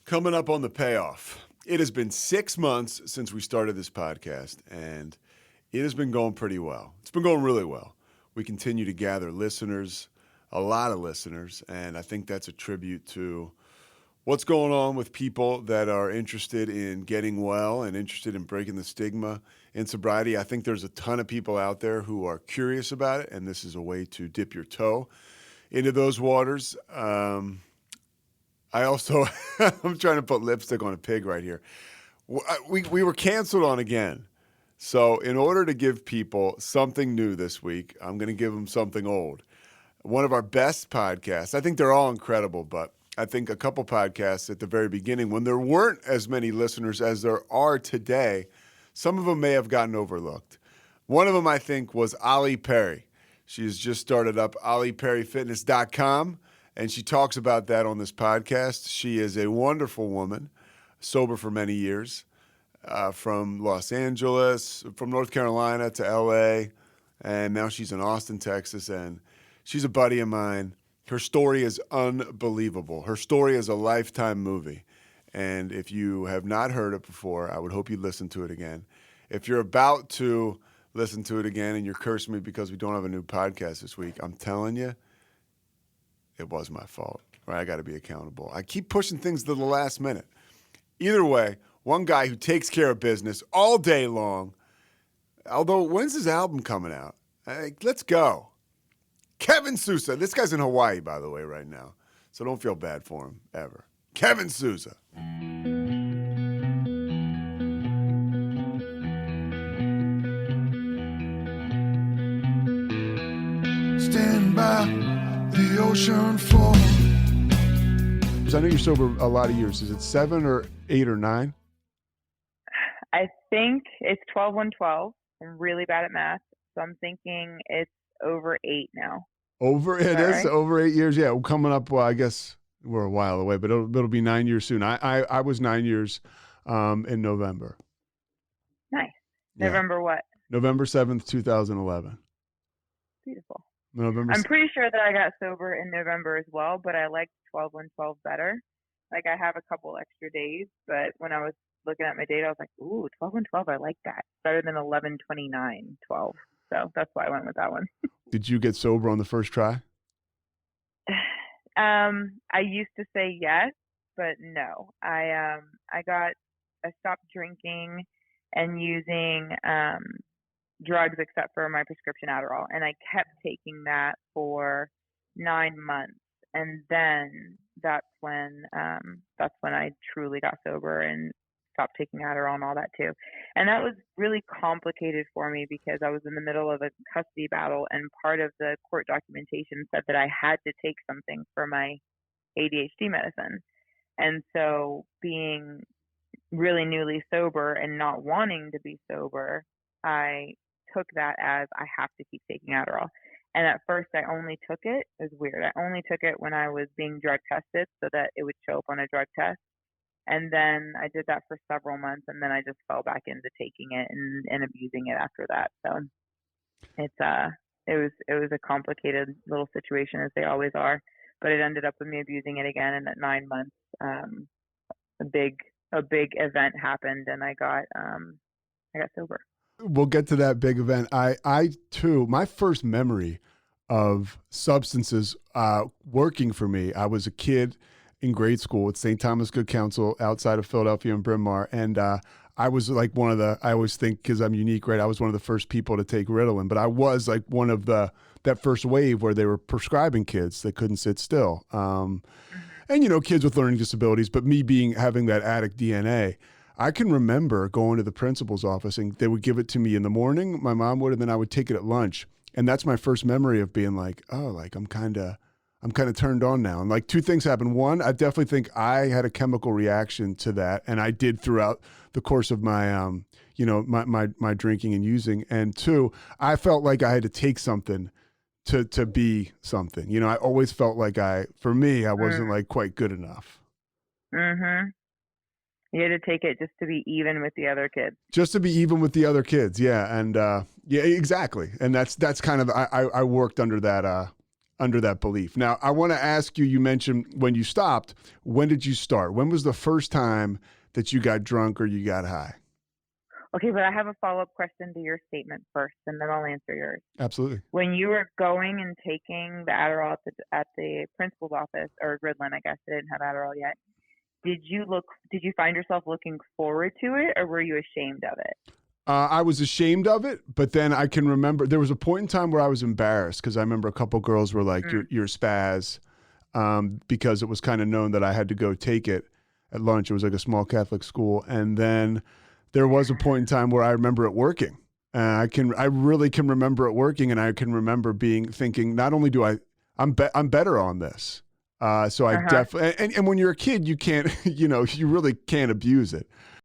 Coming up on the Payoff. It has been 6 months since we started this podcast, and it has been going pretty well. It's been going really well. We continue to gather listeners, a lot of listeners, and I think that's a tribute to what's going on with people that are interested in getting well and interested in breaking the stigma in sobriety. I think there's a ton of people out there who are curious about it, and this is a way to dip your toe into those waters. I also, I'm trying to put lipstick on a pig right here. We were canceled on again. So in order to give people something new this week, I'm going to give them something old. One of our best podcasts, I think they're all incredible, but I think a couple podcasts at the very beginning, when there weren't as many listeners as there are today, some of them may have gotten overlooked. One of them, I think, was Ollie Perry. She has just started up OlliePerryFitness.com. And she talks about that on this podcast. She is a wonderful woman, sober for many years, from Los Angeles, from North Carolina to L.A., and now she's in Austin, Texas, and she's a buddy of mine. Her story is unbelievable. Her story is a lifetime movie, and if you have not heard it before, I would hope you listen to it again. If you're about to listen to it again and you're cursing me because we don't have a new podcast this week, I'm telling you, it was my fault, right? I got to be accountable. I keep pushing things to the last minute. Either way, one guy who takes care of business all day long. Although, when's his album coming out? Let's go. Kevin Sousa. This guy's in Hawaii, by the way, right now. So don't feel bad for him, ever. Kevin Sousa. Stand by the ocean floor. I know you're sober a lot of years. Is it 7 or 8 or 9? I think it's 12, 1, 12. I'm really bad at math, so I'm thinking it's over 8 now. Over it is right? Over 8 years. Yeah, coming up. Well, I guess we're a while away, but it'll be 9 years soon. I was 9 years in November. Nice. Yeah. November what? November 7th, 2011. Beautiful. November. I'm pretty sure that I got sober in November as well, but I liked 12 and 12 better. Like I have a couple extra days, but when I was looking at my date, I was like, ooh, 12 and 12, I like that. Better than 11, 29, 12. So that's why I went with that one. Did you get sober on the first try? I used to say yes, but no. I stopped drinking and using drugs except for my prescription Adderall, and I kept taking that for 9 months, and then that's when I truly got sober and stopped taking Adderall and all that too. And that was really complicated for me because I was in the middle of a custody battle, and part of the court documentation said that I had to take something for my ADHD medicine. And so being really newly sober and not wanting to be sober, I took that as I have to keep taking Adderall. And at first I only took it. It was weird. I only took it when I was being drug tested so that it would show up on a drug test. And then I did that for several months, and then I just fell back into taking it and abusing it after that. So it was a complicated little situation, as they always are. But it ended up with me abusing it again, and at 9 months, a big event happened, and I got sober. We'll get to that big event. I too, my first memory of substances working for me, I was a kid in grade school at St. Thomas Good Counsel outside of Philadelphia and Bryn Mawr. And I was like I always think because I'm unique, right? I was one of the first people to take Ritalin, but I was like one of that first wave where they were prescribing kids that couldn't sit still. And, kids with learning disabilities, but me having that addict DNA, I can remember going to the principal's office and they would give it to me in the morning, my mom would, and then I would take it at lunch. And that's my first memory of being like, oh, like I'm kind of turned on now. And like two things happened. One, I definitely think I had a chemical reaction to that. And I did throughout the course of my, my drinking and using. And two, I felt like I had to take something to be something. I always felt like I wasn't like quite good enough. Mm-hmm. You had to take it just to be even with the other kids. Just to be even with the other kids, yeah. And yeah, exactly. And that's kind of I worked under that under that belief. Now, I want to ask you, you mentioned when you stopped, when did you start? When was the first time that you got drunk or you got high? Okay, but I have a follow-up question to your statement first, and then I'll answer yours. Absolutely. When you were going and taking the Adderall at the principal's office, or Ritalin, I guess, they didn't have Adderall yet. Did you find yourself looking forward to it, or were you ashamed of it? I was ashamed of it, but then I can remember there was a point in time where I was embarrassed because I remember a couple girls were like, "You're a spaz," because it was kind of known that I had to go take it at lunch. It was like a small Catholic school, and then there was a point in time where I remember it working. I really can remember it working, and I can remember thinking, not only I'm better on this. So I definitely, and when you're a kid, you can't, you really can't abuse it.